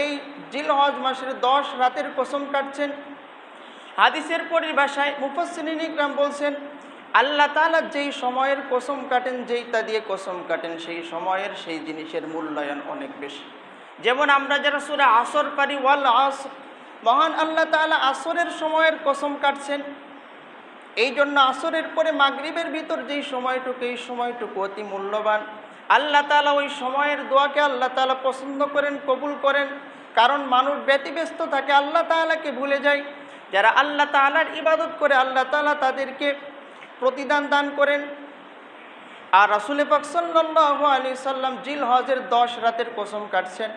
এই জিলহজ মাসের 10 রাতের কসম কাটছেন। হাদিসের পরিভাষায় মুফাসসিরিন ইকরাম বলছেন, আল্লাহ তাআলা যেই সময়ের কসম কাটেন, যেইটা দিয়ে কসম কাটেন, সেই সময়ের সেই জিনিসের মূল্যায়ন অনেক বেশি। যেমন আমরা যারা সূরা আসর পারি, ওয়াল আসর, মহান আল্লাহ তাআলা আসরের সময়ের কসম কাটছেন। এই জন্য আসরের পরে মাগরিবের ভিতর যেই সময়টুকু, এই সময়টুকু অতি মূল্যবান। আল্লাহ তাআলা ওই সময়ের দোয়াকে আল্লাহ তাআলা পছন্দ করেন, কবুল করেন। কারণ মানুষ ব্যতিব্যস্ত থাকে, আল্লাহ তাআলাকে ভুলে যায়। যারা আল্লাহ তাআলার ইবাদত করে আল্লাহ তাআলা তাদেরকে প্রতিদান দান করেন। আর রাসূল পাক সাল্লাল্লাহু আলাইহি সাল্লাম জিলহজের 10 রাতের কসম কাটছেন।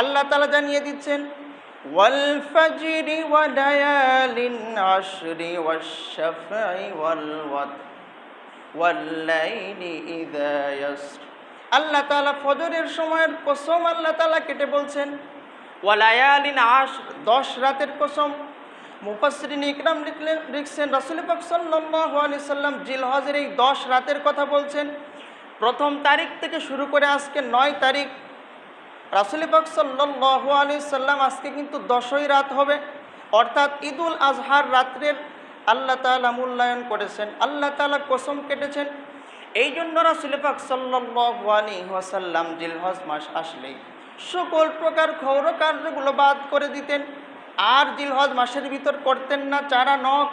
আল্লাহ তাআলা জানিয়ে দিচ্ছেন, ওয়াল ফাজরি ওয়া লায়ালিন আশরি ওয়াশ শাফঈ ওয়াল ওয়াতর ওয়াল লাইলি ইযা ইয়াসর। আল্লাহ তাআলা ফজরের সময়ের কসম আল্লাহ তাআলা কেটে বলছেন, ওয়া লায়ালিন আশর, 10 রাতের কসম। মুফাসসিরিন ইকরাম লিখছেন রাসূল পাক সাল্লাল্লাহু আলাইহি সাল্লাম জিলহজের এই 10 রাতের কথা বলছেন। প্রথম তারিখ থেকে শুরু করে আজকে 9 তারিখ, রাসূল পাক সাল্লাল্লাহু আলাইহি সাল্লাম আজকে কিন্তু 10ই রাত হবে, অর্থাৎ ঈদুল আজহার রাত্রের আল্লাহ তাআলা মূল্যায়ন করেছেন, আল্লাহ তাআলা কসম কেটেছেন। এই জন্য রাসূল পাক সাল্লাল্লাহু আলাইহি ওয়াসাল্লাম জিলহজ মাস আসলেই সকল প্রকার ক্ষৌর কার্যগুলো বাদ করে দিতেন। আর জিলহজ মাসের ভিতর করতেন না চারা নখ,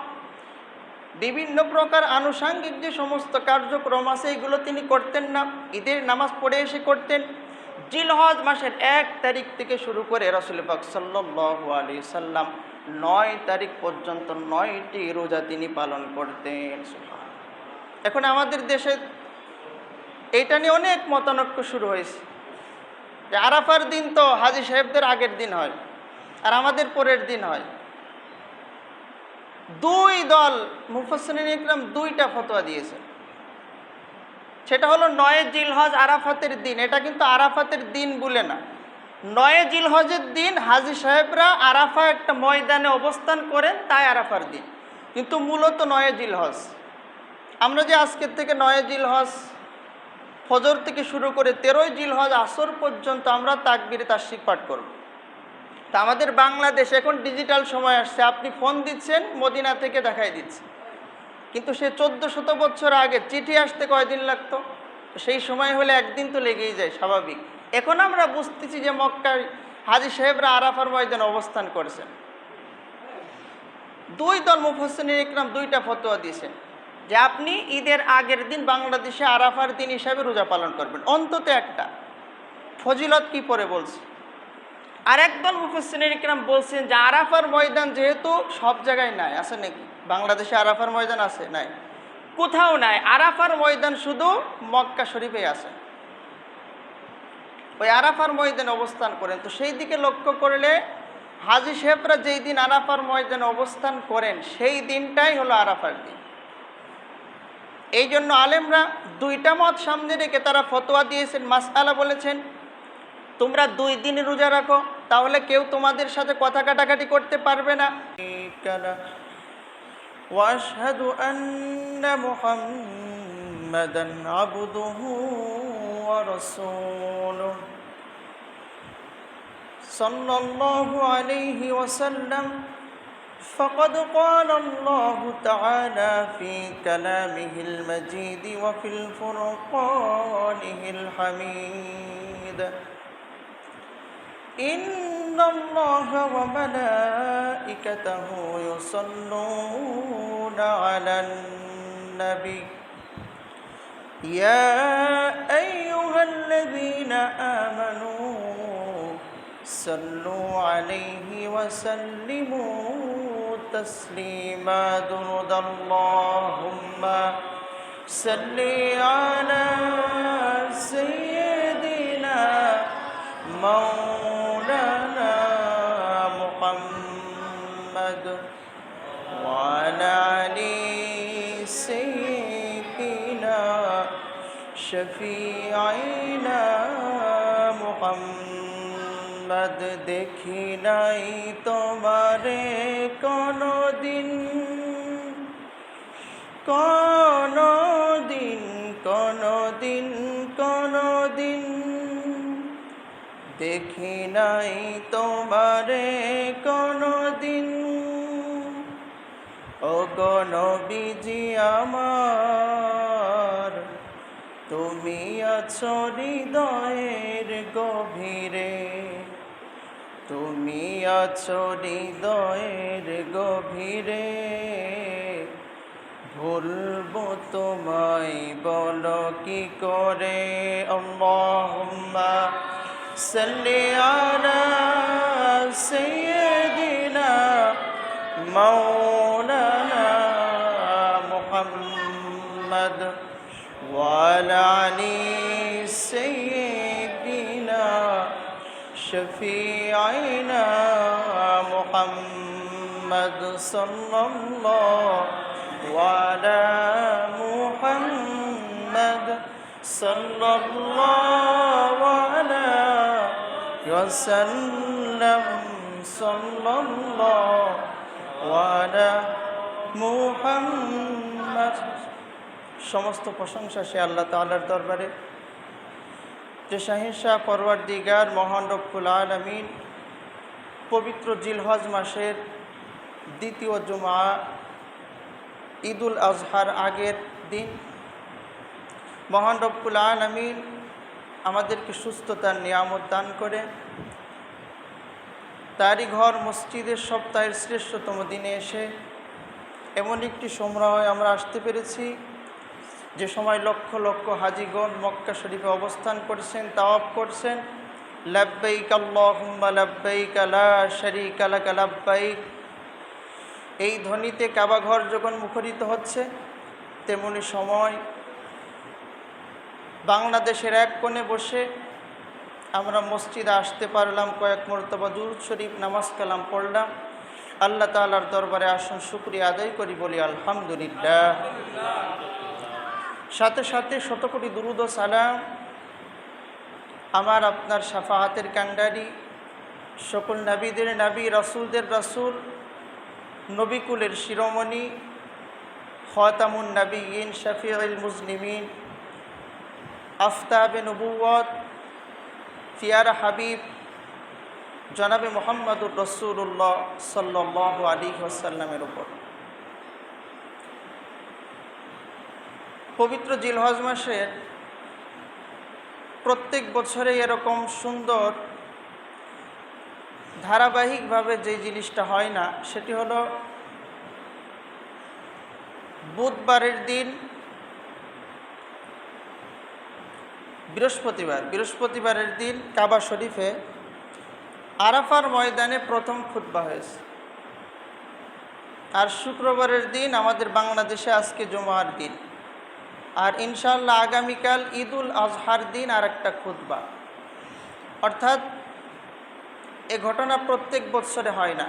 বিভিন্ন প্রকার আনুষাঙ্গিক যে সমস্ত কার্যক্রম আছে এগুলো তিনি করতেন না। ঈদের নামাজ পড়ে এসে করতেন। জিলহজ মাসের 1 তারিখ থেকে শুরু করে রাসূল পাক সাল্লাল্লাহু আলাইহি সাল্লাম 9 তারিখ পর্যন্ত 9টি রোজা তিনি পালন করতেন। এখন আমাদের দেশে এইটা নিয়ে অনেক মতানৈক্য শুরু হয়েছে যে আরাফার দিন তো হাজী সাহেবদের আগের দিন হয় আর আমাদের পরের দিন হয়। দুই দল মুফাসসিরিন ইকরাম দুইটা ফতোয়া দিয়েছেন। সেটা হলো 9 জিলহজ আরাফাতের দিন, এটা কিন্তু আরাফাতের দিন বলে না। 9 জিলহজের দিন হাজী সাহেবরা আরাফা একটা ময়দানে অবস্থান করেন, তাই আরাফার দিন, কিন্তু মূলত 9 জিলহজ। আমরা যে আজকের থেকে 9 জিলহজ ফজর থেকে শুরু করে 13 জিলহজ আসর পর্যন্ত আমরা তাকবীরে তাশরিক পাঠ করব। তা আমাদের বাংলাদেশে এখন ডিজিটাল সময় আসছে, আপনি ফোন দিচ্ছেন মদিনা থেকে দেখাই দিচ্ছে, কিন্তু সে 1400 বছর আগে চিঠি আসতে কয়দিন লাগতো? সেই সময় হলে একদিন তো লেগেই যায়, স্বাভাবিক। এখন আমরা বুঝতেছি যে মক্কায় হাজী সাহেবরা আরাফার ময়দানে অবস্থান করেছেন। দুই দল মুফাসসিরিন ইকরাম দুইটা ফতোয়া দিয়েছেন যে আপনি ঈদের আগের দিন বাংলাদেশে আরাফার দিন হিসাবে রোজা পালন করবেন, অন্তত একটা। ফজিলত কি পরে বলছে। আর একদল মুফাসসিরিন ইকরাম বলছেন যে আরাফার ময়দান যেহেতু সব জায়গায় নাই, আছে নাকি বাংলাদেশে আরাফার ময়দান আছে? নাই, কোথাও নাই। আরাফার ময়দান শুধু মক্কা শরীফে আছে। ওই আরাফার ময়দানে অবস্থান করেন, তো সেই দিকে লক্ষ্য করলে হাজী সাহেবরা যেই দিন আরাফার ময়দানে অবস্থান করেন সেই দিনটাই হলো আরাফার দিন। এই জন্য আলেমরা দুইটা মত সামনে রেখে তারা ফতোয়া দিয়েছেন, মাসআলা বলেছেন, তোমরা 2 দিন রোজা রাখো, তাহলে কেউ তোমাদের সাথে কথা কাটাকাটি করতে পারবে না। ওয়াশহাদু আন্না মুহাম্মাদান আবদুহু ওয়া রাসূলুহু সাল্লাল্লাহু আলাইহি ওয়াসাল্লাম। فقد قال الله تعالى في كلامه المجيد وفي الفرقانه الحميد إن الله وملائكته يصلون على النبي يا أيها الذين آمنوا صلوا عليه وسلموا تسليما درد اللهم صل على سيدنا مولانا محمد وعلى آل سيدنا شفيعنا محمد। দেখি নাই তোমারে কোনদিন কোনদিন কোনদিন কোনদিন, দেখি নাই তোমারে কোনদিন, ওগো নবীজি আমার, তুমি আছো হৃদয়ের গভীরে, তুমি আছো হৃদয়ের গভীরে, ভুলবো তোমায় বলো কি করে। আল্লাহুম্মা সাল্লি আলা সাইয়্যিদিনা মাওলানা মুহাম্মদ ওয়া আলা আলি সাইয়্যিদিনা শফিঈনা মুহাম্মদ সাল্লাল্লাহু আলা মুহাম্মদ সাল্লাল্লাহু আলাইহি ওয়াসাল্লাম, সাল্লাল্লাহু আলা মুহাম্মদ। সমস্ত প্রশংসা সে আল্লাহ তাআলার দরবারে, যে শাহিনশাহ পরওয়ারদিগার মহান রব্বুল আলামিন পবিত্র জিলহজ মাসের দ্বিতীয় জুমা ঈদুল আজহার আগের দিন মহান রব্বুল আলামিন আমাদেরকে সুস্থতার নিয়ামত দান করে তারই ঘর মসজিদের সপ্তাহের শ্রেষ্ঠতম দিনে এসে এমন একটি সময় আমরা আসতে পেরেছি যে সময় লক্ষ লক্ষ হাজিগণ মক্কা শরীফে অবস্থান করছেন, তাওয়াফ করছেন। লাব্বাইক আল্লাহুম্মা লাব্বাইক লা শারীকা লাক লাব্বাইক, এই ধ্বনিতে কাবা ঘর যখন মুখরিত হচ্ছে, তেমনি সময় বাংলাদেশের এক কোণে বসে আমরা মসজিদে আসতে পারলাম, কয়েক মরতবা দুরূদ শরীফ নামাজ কালাম পড়লাম। আল্লাহ তাআলার দরবারে আসুন শুকরিয়া আদায় করি, বলি আলহামদুলিল্লাহ। সাথে সাথে শতকোটি দুরূদ ও সালাম আমার আপনার শাফাআতের কাণ্ডারি, সকল নবীদের নবী, রাসূলদের রাসূল, নবীকুলের শিরোমণি, খাতামুন নবিয়্যিন, শফিউল মুজনিমিন, আফতাবে নবুওয়াত, পিয়ারা হাবিব জনাবে মুহাম্মদুর রাসূলুল্লাহ সাল্লাল্লাহু আলাইহি ওয়াসাল্লামের উপর। পবিত্র জিলহজ মাসের প্রত্যেক বছরে এরকম সুন্দর ধারাবাহিকভাবে যে জিনিসটা হয় না, সেটি হলো বুধবারের দিন বৃহস্পতিবারের দিন কাবা শরীফে আরাফার ময়দানে প্রথম খুতবা হয়েছে, আর শুক্রবারের দিন আমাদের বাংলাদেশে আজকে জুমার দিন, আর ইনশাআল্লাহ আগামীকাল ঈদুল আজহার দিন আর একটা খুতবা। অর্থাৎ এ ঘটনা প্রত্যেক বৎসরে হয় না।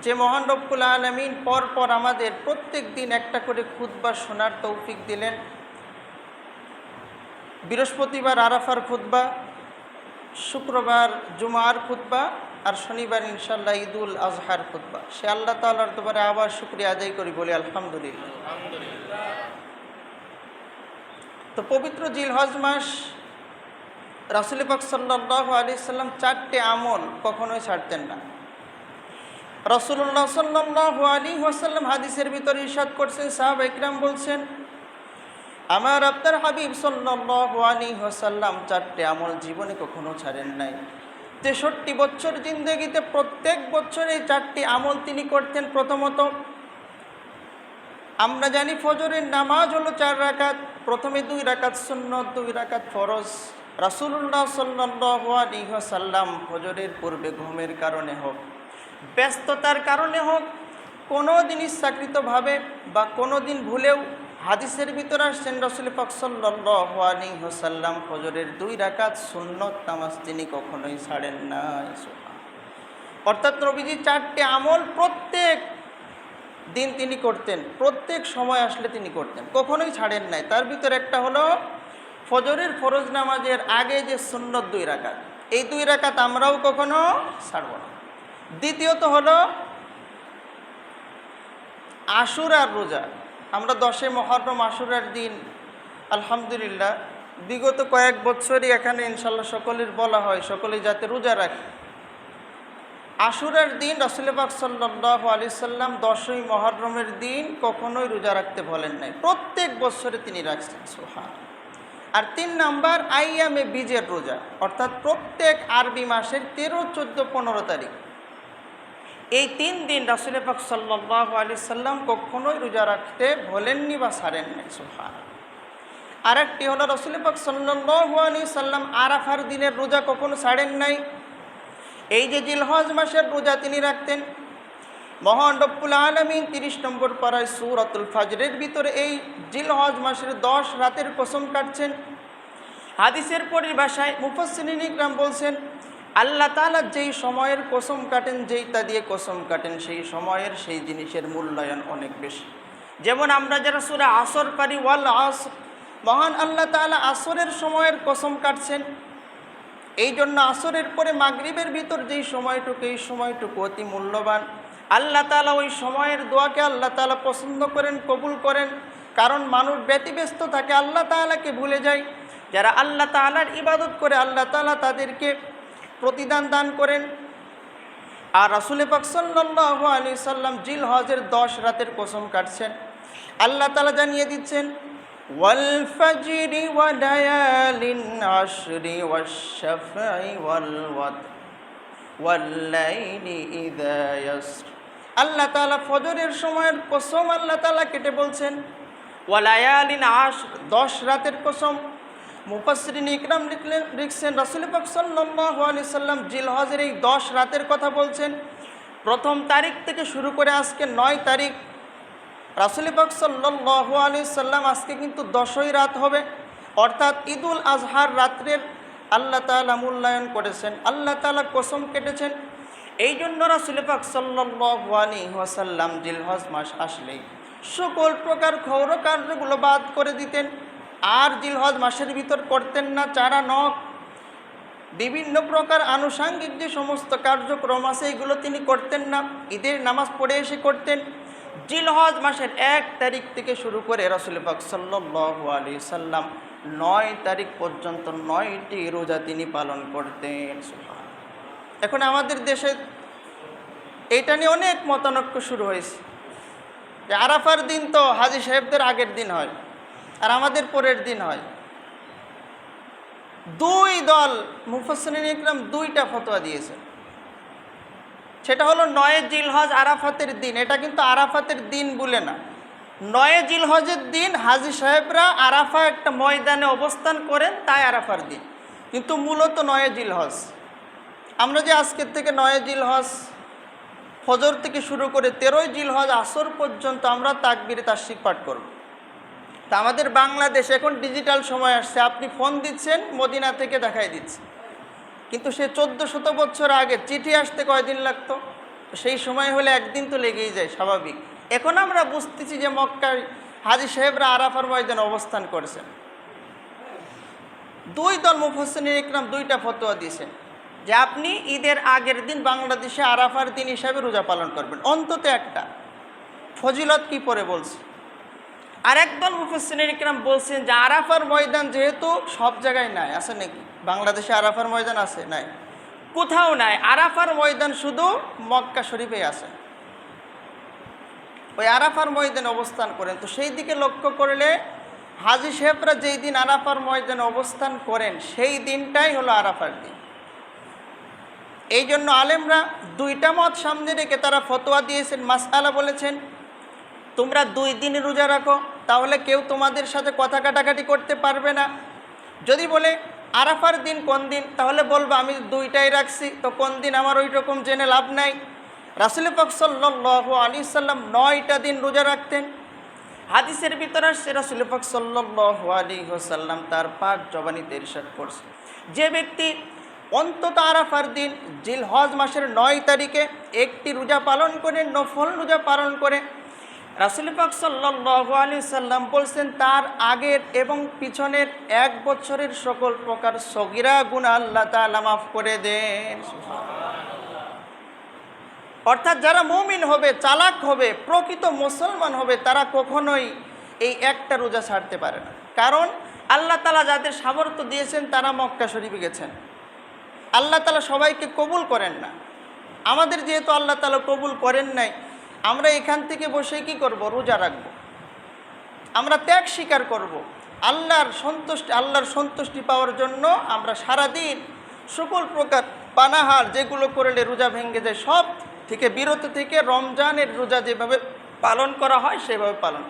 যে মহান রব্বুল আলামিন পরপর আমাদের প্রত্যেক দিন একটা করে খুতবা শোনার তৌফিক দিলেন, বৃহস্পতিবার আরাফার খুতবা, শুক্রবার জুমার খুতবা, আর শনিবার ইনশাআল্লাহ ঈদুল আজহার খুতবা, সে আল্লাহ তাআলার দরবারে আবার শুকরিয়া আদায় করি, বলি আলহামদুলিল্লাহ। তো পবিত্র জিলহজ মাস রাসূল পাক সাল্লাল্লাহু আলাইহি সাল্লাম 4টে আমল কখনোই ছাড়তেন না। রাসূলুল্লাহ সাল্লাল্লাহু আলাইহি ওয়াসাল্লাম হাদিসের ভিতরে ইরশাদ করছেন, সাহাবা ইকরাম বলছেন, আমার আপনার হাবিব সাল্লাল্লাহু আলাইহি ওয়াসাল্লাম 4টে আমল জীবনে কখনো ছাড়েন নাই। 63 বছর জিন্দেগিতে প্রত্যেক বছর এই 4টি আমল তিনি করতেন। প্রথমত, আমরা জানি ফজরের নামাজ হলো 4 রাকাত, প্রথমে 2 রাকাত সুন্নত, 2 রাকাত ফরজ। রাসূলুল্লাহ সাল্লাল্লাহু আলাইহি ওয়াসাল্লাম ফজরের পূর্বে ঘুমের কারণে হোক, ব্যস্ততার কারণে হোক, কোনো দিন ইচ্ছাকৃতভাবে বা কোনো দিন ভুলেও, হাদিসের ভিতরে আসছেন রাসূল পাক সাল্লাল্লাহু আলাইহি ওয়াসাল্লাম ফজরের 2 রাকাত সুন্নত নামাজ তিনি কখনোই ছাড়েন নাই। অর্থাৎ নবীজি 4টে আমল প্রত্যেক দিন তিনি করতেন, প্রত্যেক সময় আসলে তিনি করতেন, কখনোই ছাড়েন নাই। তার ভিতরে একটা হলো ফজরের ফরজ নামাজের আগে যে সুন্নত 2 রাকাত, এই 2 রাকাত আমরাও কখনো ছাড়ব না। দ্বিতীয়ত হলো আশুরার রোজা। আমরা 10 মুহররম আশুরার দিন আলহামদুলিল্লাহ বিগত কয়েক বছরই এখানে ইনশাল্লাহ সকলের বলা হয় সকলেই যাতে রোজা রাখে। আশুরার দিন রাসূল পাক সাল্লাল্লাহু আলাইহি সাল্লাম 10ই মুহররমের দিন কখনোই রোজা রাখতে বলেন নাই, প্রত্যেক বছরে তিনি রাখছেন। সুবহানাল্লাহ। আর 3 নাম্বার আইয়ামে বীজের রোজা, অর্থাৎ প্রত্যেক আরবি মাসের 13, 14, 15 তারিখ, এই 3 দিন রাসূল পাক সাল্লাল্লাহু আলাইহি সাল্লাম কখনোই রোজা রাখতে বলেননি বা ছাড়েন নাই। সুবহানাল্লাহ। আরেকটি হলো রাসূল পাক সাল্লাল্লাহু আলাইহি সাল্লাম আরাফার দিনের রোজা কখনো ছাড়েন নাই। এই যে জিলহজ মাসের রোজা তিনি রাখতেন। মহান রব্বুল আলামিন 30 নম্বর পারায় সূরাতুল ফাজরের ভিতরে এই জিলহজ মাসের 10 রাতের কসম কাটছেন। হাদিসের পরিভাষায় মুফাসসিরিন ইকরাম বলছেন, আল্লাহ তাআলা যেই সময়ের কসম কাটেন, যেইটা দিয়ে কসম কাটেন, সেই সময়ের সেই জিনিসের মূল্যায়ন অনেক বেশি। যেমন আমরা যারা সূরা আসর পারি, ওয়াল আসর, মহান আল্লাহ তাআলা আসরের সময়ের কসম কাটছেন। এই জন্য আসরের পরে মাগরিবের ভিতর যেই সময়টুকু, এই সময়টুকু অতি মূল্যবান। আল্লাহ তাআলা ওই সময়ের দোয়াকে আল্লাহ তাআলা পছন্দ করেন, কবুল করেন। কারণ মানুষ ব্যতিব্যস্ত থাকে, আল্লাহ তাআলাকে ভুলে যায়। যারা আল্লাহ তাআলার ইবাদত করে আল্লাহ তাআলা তাদেরকে প্রতিদান দান করেন। আর রাসূল পাক সাল্লাল্লাহু আলাইহি সাল্লাম জিলহজের 10 রাতের কসম কাটছেন। আল্লাহ তাআলা জানিয়ে দিচ্ছেন, ওয়াল ফাজরি ওয়া লায়ালিন আশরি ওয়াশ শাফঈ ওয়াল ওয়াতর ওয়াল লাইলি ইযা ইয়াসর। আল্লাহ তাআলা ফজরের সময়ের কসম আল্লাহ তাআলা কেটে বলছেন, ওয়া লায়ালিন আশর, 10 রাতের কসম। মুফাসসিরিন ইকরাম লিখছেন রাসূল পাক সাল্লাল্লাহু আলাইহি সাল্লাম জিলহজের এই 10 রাতের কথা বলছেন। প্রথম তারিখ থেকে শুরু করে আজকে 9 তারিখ, রাসূল পাক সাল্লাল্লাহু আলাইহি সাল্লাম আজকে কিন্তু 10ই রাত হবে, অর্থাৎ ঈদুল আজহার রাত্রের আল্লাহ তাআলা মূল্যায়ন করেছেন, আল্লাহ তাআলা কসম কেটেছেন। এই জন্য রাসূল পাক সাল্লাল্লাহু আলাইহি ওয়াসাল্লাম জিলহজ মাস আসলেই সকল প্রকার ক্ষৌর কার্যগুলো বাদ করে দিতেন। আর জিলহজ মাসের ভিতর করতেন না চারা নখ, বিভিন্ন প্রকার আনুষাঙ্গিক যে সমস্ত কার্যক্রম আছে এগুলো তিনি করতেন না। ঈদের নামাজ পড়ে এসে করতেন। জিলহজ মাসের 1 তারিখ থেকে শুরু করে রাসূল পাক সাল্লাল্লাহু আলাইহি সাল্লাম 9 তারিখ পর্যন্ত 9টি রোজা তিনি পালন করতেন। সুবহানাল্লাহ। এখন আমাদের দেশে এইটা নিয়ে অনেক মতানৈক্য শুরু হয়েছে যে আরাফার দিন তো হাজী সাহেবদের আগের দিন হয় আর আমাদের পরের দিন হয়। 2 দল মুফাসসিরিন ইকরাম 2টা ফতোয়া দিয়েছে। সেটা হলো 9 জিলহজ আরাফাতের দিন, এটা কিন্তু আরাফাতের দিন বলে না, 9 জিলহজের দিন হাজী সাহেবরা আরাফা একটা ময়দানে অবস্থান করেন, তাই আরাফার দিন। কিন্তু মূলত 9 জিলহজ। আমরা যে আজকের থেকে 9 জিলহজ ফজর থেকে শুরু করে 13 জিলহজ আসর পর্যন্ত আমরা তাকবীরে তাশরিক পাঠ করব। তা আমাদের বাংলাদেশে এখন ডিজিটাল সময় আসছে, আপনি ফোন দিচ্ছেন মদিনা থেকে দেখাই দিচ্ছে। কিন্তু সে 1400 বছর আগে চিঠি আসতে কয়দিন লাগতো? সেই সময় হলে একদিন তো লেগেই যায়, স্বাভাবিক। এখন আমরা বুঝতেছি যে মক্কার হাজী সাহেবরা আরাফার ময়দানে অবস্থান করেছেন। 2 দল মুফাসসিরিন ইকরাম 2টা ফতোয়া দিয়েছেন যে আপনি ঈদের আগের দিন বাংলাদেশে আরাফার দিন হিসাবে রোজা পালন করবেন, অন্তত একটা। ফজিলত কি পরে বলছে। আর একদল মুফাসসিরিন ইকরাম বলছেন যে আরাফার ময়দান যেহেতু সব জায়গায় নাই, আছে নাকি বাংলাদেশে আরাফার ময়দান আছে? নাই, কোথাও নাই। আরাফার ময়দান শুধু মক্কা শরীফে আছে। ওই আরাফার ময়দানে অবস্থান করেন। তো সেই দিকে লক্ষ্য করলে হাজী সাহেবরা যেই দিন আরাফার ময়দানে অবস্থান করেন সেই দিনটাই হলো আরাফার দিন। এই জন্য আলেমরা 2টা মত সামনে রেখে তারা ফতোয়া দিয়েছেন, মাসআলা বলেছেন, তোমরা 2 দিন রোজা রাখো, তাহলে কেউ তোমাদের সাথে কথা কাটাকাটি করতে পারবে না। যদি বলে আরাফার দিন কোন দিন, তাহলে বলবো আমি 2টাই রাখছি, তো কোন দিন আমার ওই রকম জেনে লাভ নাই। রাসূল পাক সাল্লাল্লাহু আলাইহি সাল্লাম 9টা দিন রোজা রাখতেন। হাদিসের ভিতরে আসছে রাসূল পাক সাল্লাল্লাহু আলাইহি ওয়াসাল্লাম তার পাক জবানিতে ইরশাদ করছে, যে ব্যক্তি অন্তত আরাফার দিন জিলহজ মাসের 9 তারিখে একটি রোজা পালন করে, নফল রোজা পালন করে, রাসূল পাক সাল্লাল্লাহু আলাইহি সাল্লাম বলছেন তার আগের এবং পিছনের 1 বছরের সকল প্রকার সগীরা গুনাহ আল্লাহ তাআলা মাফ করে দেন। অর্থাৎ যারা মুমিন হবে, চালাক হবে, প্রকৃত মুসলমান হবে, তারা কখনোই এই একটা রোজা ছাড়তে পারে না। কারণ আল্লাহ তাআলা যাদের সামর্থ্য দিয়েছেন তারা মক্কা শরীফে গেছেন। আল্লাহ তাআলা সবাইকে কবুল করেন না। আমাদের যেহেতু আল্লাহ তাআলা কবুল করেন নাই, আমরা এখান থেকে বসে কি করব? রোজা রাখব, আমরা ত্যাগ স্বীকার করব। আল্লাহর সন্তুষ্টি পাওয়ার জন্য আমরা সারাদিন সকল প্রকার পানাহার যেগুলো করলে রোজা ভেঙে যায় সব থেকে বিরত থেকে রমজানের রোজা যেভাবে পালন করা হয় সেভাবে পালন।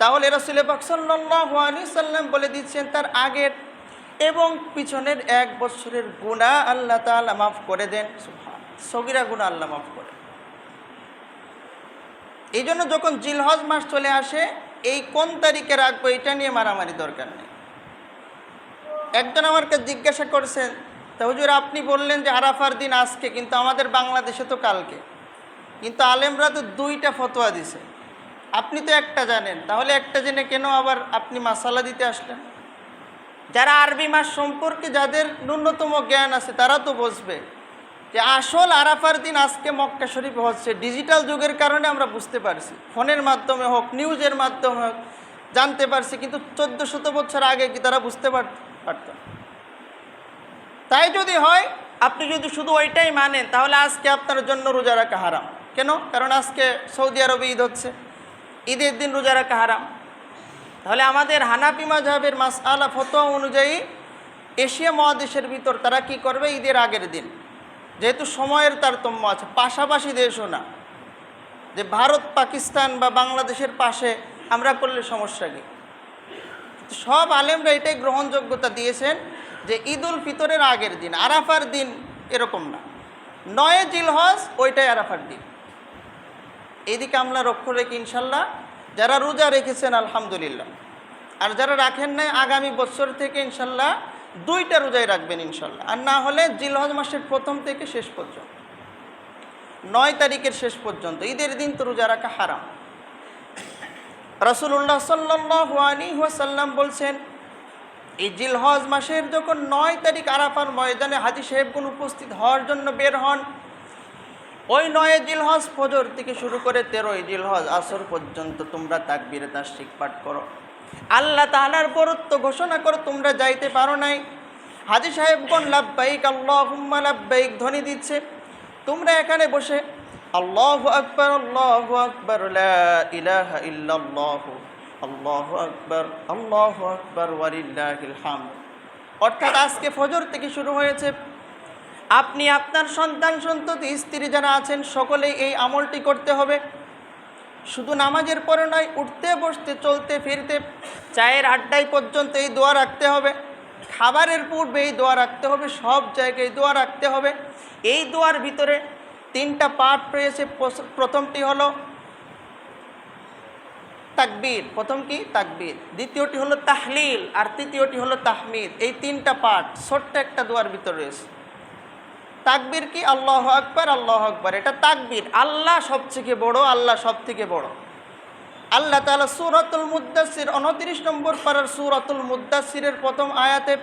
তাহলে রাসূল পাক সাল্লাল্লাহু আলাইহি সাল্লাম বলে দিচ্ছেন তার আগের এবং পিছনের 1 বছরের গুনাহ আল্লাহ তাআলা মাফ করে দেন। সগীরা গুনাহ আল্লাহ মাফ করে। এই জন্য যখন জিলহজ মাস চলে আসে, এই কোন তারিখে রাখবো এটা নিয়ে মারামারি দরকার নেই। একজন আমাকে জিজ্ঞাসা করছেন, তা হুজুর আপনি বললেন যে আরাফার দিন আজকে, কিন্তু আমাদের বাংলাদেশে তো কালকে, কিন্তু আলেমরা তো 2টা ফতোয়া দিছে, আপনি তো একটা জানেন, তাহলে একটা জেনে কেন আবার আপনি মাসালা দিতে আসলেন? যারা আরবি মাস সম্পর্কে যাদের ন্যূনতম জ্ঞান আছে তারা তো বুঝবে যে আসল আরাফার দিন আজকে মক্কা শরীফ হচ্ছে। ডিজিটাল যুগের কারণে আমরা বুঝতে পারছি, ফোনের মাধ্যমে হোক, নিউজের মাধ্যমে হোক জানতে পারছি, কিন্তু 1400 বছর আগে কি তারা বুঝতে পারত? তাই যদি হয়, আপনি যদি শুধু ওইটাই মানেন, তাহলে আজকে আপনার জন্য রোজা রাখা হারাম। কেন? কারণ আজকে সৌদি আরবে ঈদ হচ্ছে, ঈদের দিন রোজা রাখা হারাম। তাহলে আমাদের হানাফি মাযহাবের মাসআলা ফতোয়া অনুযায়ী এশিয়া মহাদেশের ভিতর তারা কি করবে? ঈদের আগের দিন, যেহেতু সময়ের তারতম্য আছে, পাশাপাশি দেশও না যে ভারত পাকিস্তান বা বাংলাদেশের পাশে আমরা করলে সমস্যা কি। সব আলেমরা এটাই গ্রহণযোগ্যতা দিয়েছেন যে ঈদুল ফিতরের আগের দিন, আরাফার দিন এরকম না, 9 জিলহজ ওইটাই আরাফার দিন। এইদিকে আমরা লক্ষ্য রেখে ইনশাল্লাহ যারা রোজা রেখেছেন আলহামদুলিল্লাহ, আর যারা রাখেন নাই আগামী বছর থেকে ইনশাল্লাহ 2টা রোজাই রাখবেন ইনশাল্লাহ। আর না হলে জিলহজ মাসের প্রথম থেকে শেষ পর্যন্ত, 9 তারিখের শেষ পর্যন্ত, ঈদের দিন তো রোজা রাখা হারাম। রাসূলুল্লাহ সাল্লাল্লাহু আলাইহি ওয়াসাল্লাম বলছেন, এই জিলহজ মাসের যখন 9 তারিখ আরাফার ময়দানে হাজী সাহেবগণ উপস্থিত হওয়ার জন্য বের হন, ওই 9 জিলহজ ফজর থেকে শুরু করে 13 জিলহজ আসর পর্যন্ত তোমরা তাকবীরে তাশরিক পাঠ করো, আল্লাহ তাআলার বরত্ব ঘোষণা করো। তোমরা যাইতে পারো নাই, হাজী সাহেবগণ লাব্বাইক আল্লাহুম্মা লাব্বাইক ধ্বনি দিচ্ছে, তোমরা এখানে বসে আল্লাহু আকবার লা ইলাহা ইল্লাল্লাহু আল্লাহু আকবার ওয়ালিল্লাহিল হামদ। অর্থাৎ আজকে ফজর থেকে শুরু হয়েছে, আপনি আপনার সন্তান সন্ততি স্ত্রী যারা আছেন সকলেই এই আমলটি করতে হবে। শুধু নামাজের পরে নয়, উঠতে বসতে চলতে ফিরতে চায়ের আড্ডায় পর্যন্ত এই দোয়া রাখতে হবে, খাবারের পূর্বে এই দোয়া রাখতে হবে, সব জায়গায় দোয়া রাখতে হবে। এই দোয়ার ভিতরে 3টা পার্ট রয়েছে। প্রথমটি হলো তাকবীর, প্রথম কি তাকবীর, দ্বিতীয়টি হলো তাহলিল, আর তৃতীয়টি হলো তাহমিদ। এই 3টা পার্ট ছোট্ট একটা দোয়ার ভিতরে রয়েছে। তাকবীর কি? আল্লাহু আকবার, আল্লাহু আকবার, এটা তাকবীর। আল্লাহ সবথেকে বড়, আল্লাহ সবথেকে বড়। আল্লাহ তাআলা সূরাতুল মুদ্দাসসির 29 নম্বর পারার সূরাতুল মুদ্দাসসিরের প্রথম আয়াতের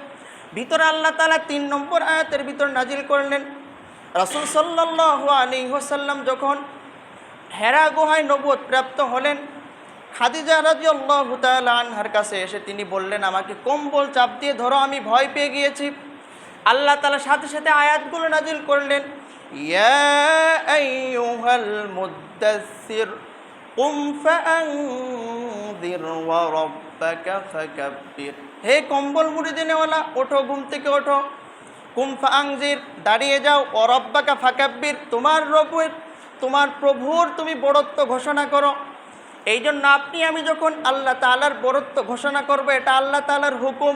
ভিতরে আল্লাহ তাআলা 3 নম্বর আয়াতের ভিতর নাজিল করলেন। রাসূল সাল্লাল্লাহু আলাইহি ওয়াসাল্লাম যখন হেরা গুহায় নবুয়ত প্রাপ্ত হলেন, খাদিজা রাদিয়াল্লাহু তাআলা আনহার কাছে এসে তিনি বললেন, আমাকে কম্বল চাপ দিয়ে ধরো, আমি ভয় পেয়ে গিয়েছি। আল্লাহ তাআলা সাথে সাথে আয়াতগুলো নাজিল করলেন, ইয়া আইয়ুহাল মুদ্দাসসির কুম ফাআনযির ওয়া রাব্বাকা ফাকাব্বির। হে কম্বল মুড়ি দেনেওয়ালা, ওঠো, ঘুম থেকে ওঠো। কুম ফাআনযির, দাঁড়িয়ে যাও। ওয়া রাব্বাকা ফাকাব্বির, তোমার প্রভুর তুমি বড়ত্ব ঘোষণা করো। এই জন্য আপনি আমি যখন আল্লাহ তাআলার বড়ত্ব ঘোষণা করবো, এটা আল্লাহ তাআলার হুকুম।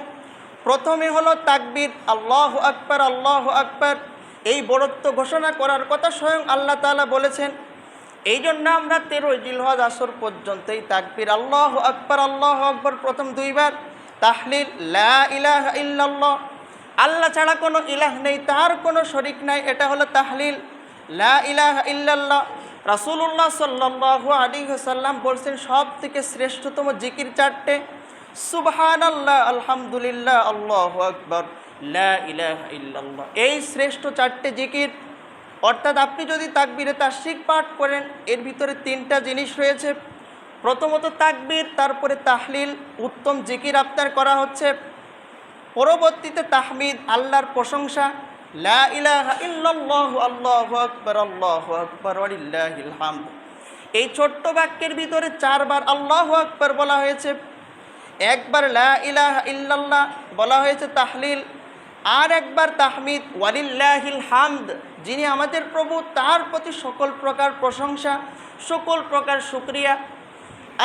প্রথমে হলো তাকবীর, আল্লাহু আকবার, আল্লাহু আকবার। এই বড়ত্ব ঘোষণা করার কথা স্বয়ং আল্লাহ তাআলা বলেছেন। এই জন্য আমরা 13 জিলহজ আসর পর্যন্ত এই তাকবীর আল্লাহু আকবার প্রথম 2 বার, তাহলিল লা ইলাহা ইল্লাল্লাহ, আল্লাহ ছাড়া কোনো ইলাহ নেই, তার কোনো শরীক নাই, এটা হলো তাহলিল লা ইলাহা ইল্লাল্লাহ। রাসূলুল্লাহ সাল্লাল্লাহু আলাইহি ওয়াসাল্লাম বলছেন সব থেকে শ্রেষ্ঠতম জিকির 4টে, সুবহানাল্লাহ, আলহামদুলিল্লাহ, আল্লাহু আকবার, লা ইলাহা ইল্লাল্লাহ। এই শ্রেষ্ঠ 4টে জিকির। অর্থাৎ আপনি যদি তাকবীরে তাশরিক পাঠ করেন, এর ভিতরে 3টা জিনিস রয়েছে। প্রথমত তাকবীর, তারপরে তাহলিল, উত্তম জিকির আপনার করা হচ্ছে, পরবর্তীতে তাহমিদ, আল্লাহর প্রশংসা, লা ইলাহা ইল্লাল্লাহু আল্লাহু আকবার ওয়ালিল্লাহিল হামদ। এই ছোট্ট বাক্যের ভিতরে 4 বার আল্লাহু আকবার বলা হয়েছে, একবার লা ইলাহা ইল্লাল্লাহ বলা হয়েছে তাহলিল, আর একবার তাহমিদ, ওয়ালিল্লাহিল হামদ, যিনি আমাদের প্রভু, তার প্রতি সকল প্রকার প্রশংসা, সকল প্রকার শুকরিয়া।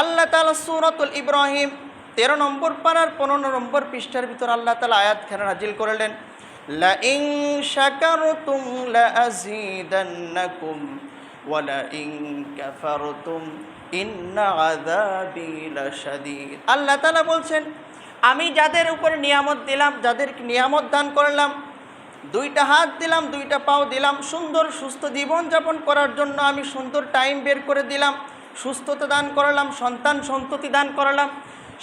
আল্লাহ তাআলা সূরাতুল ইব্রাহিম 13 নম্বর পারার 15 নম্বর পৃষ্ঠার ভিতর আল্লাহ তাআলা আয়াতখানা নাজিল করলেন, লা ইন শাকারতুম লা আযীদান্নাকুম ওয়া লা ইন কাফারতুম ইন্না আযাবি লাশাদীদ। আল্লাহ তাআলা বলছেন, আমি যাদের উপরে নিয়ামত দিলাম, যাদেরকে নিয়ামত দান করলাম, 2টা হাত দিলাম, 2টা পাও দিলাম, সুন্দর সুস্থ জীবনযাপন করার জন্য আমি সুন্দর টাইম বের করে দিলাম, সুস্থতা দান করলাম, সন্তান সন্ততি দান করলাম,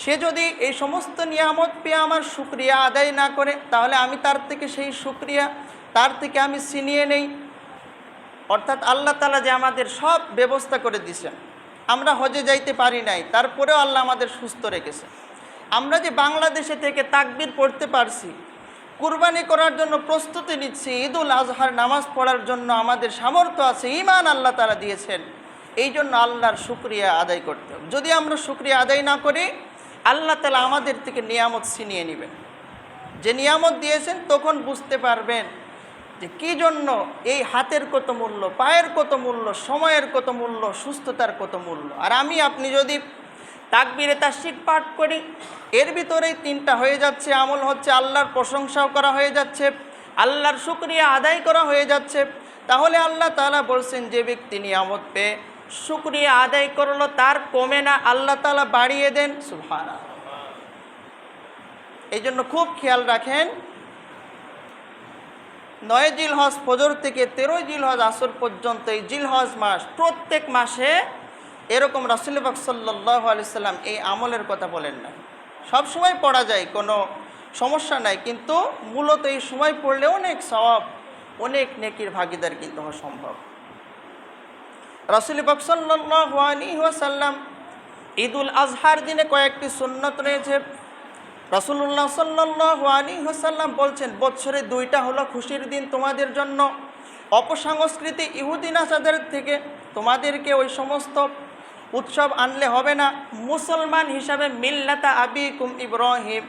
সে যদি এই সমস্ত নিয়ামত পেয়ে আমার শুকরিয়া আদায় না করে, তাহলে আমি তার থেকে সেই শুকরিয়া, তার থেকে আমি ছিনিয়ে নেই। অর্থাৎ আল্লাহ তাআলা যে আমাদের সব ব্যবস্থা করে দিয়েছেন, আমরা হজে যাইতে পারি নাই, তারপরেও আল্লাহ আমাদের সুস্থ রেখেছে। আমরা যে বাংলাদেশে থেকে তাকবীর পড়তে পারছি, কুরবানি করার জন্য প্রস্তুতি নিচ্ছি, ঈদুল আজহার নামাজ পড়ার জন্য আমাদের সামর্থ্য আছে, ঈমান আল্লাহ তাআলা দিয়েছেন, এই জন্য আল্লাহর শুকরিয়া আদায় করতে হবে। যদি আমরা শুকরিয়া আদায় না করি, আল্লাহ তাআলা আমাদের থেকে নিয়ামত ছিনিয়ে নেবেন। যে নিয়ামত দিয়েছেন তখন বুঝতে পারবেন যে কী জন্য এই হাতের কত মূল্য, পায়ের কত মূল্য, সময়ের কত মূল্য, সুস্থতার কত মূল্য। আর আপনি যদি তাকবীরে তাশরিক পাঠ করি, এর ভিতরেই 3টা হয়ে যাচ্ছে, আমল হচ্ছে, আল্লাহর প্রশংসাও করা হয়ে যাচ্ছে, আল্লাহর শুকরিয়া আদায় করা হয়ে যাচ্ছে। তাহলে আল্লাহ তাআলা বলছেন, যে ব্যক্তি নিয়ামত পেয়ে শুকরিয়া আদায় করলো, তার কমে না, আল্লাহ তাআলা বাড়িয়ে দেন। সুবহানাল্লাহ। এই জন্য খুব খেয়াল রাখেন, 9 জিলহজ ফজর থেকে 13 জিলহজ আসর পর্যন্ত এই জিলহজ মাস, প্রত্যেক মাসে এরকম রাসূল পাক সাল্লাল্লাহু আলাইহি সাল্লাম এই আমলের কথা বলেন না। সব সময় পড়া যায়, কোনো সমস্যা নাই, কিন্তু মূলত এই সময় পড়লে অনেক সওয়াব, অনেক নেকির ভাগীদার কিন্তু হওয়া সম্ভব। রাসূল পাক সাল্লাল্লাহু আলাইহি ওয়াসাল্লাম ঈদুল আজহার দিনে কয়েকটি সুন্নত রয়েছে। রাসূলুল্লাহ সাল্লাল্লাহু আলাইহি ওয়াসাল্লাম বলছেন, বছরে 2টা হলো খুশির দিন তোমাদের জন্য। অপসংস্কৃতি ইহুদি নাসাদের থেকে তোমাদেরকে ওই সমস্ত উৎসব আনলে হবে না। মুসলমান হিসাবে মিল্লাতা আবিকুম ইব্রাহিম,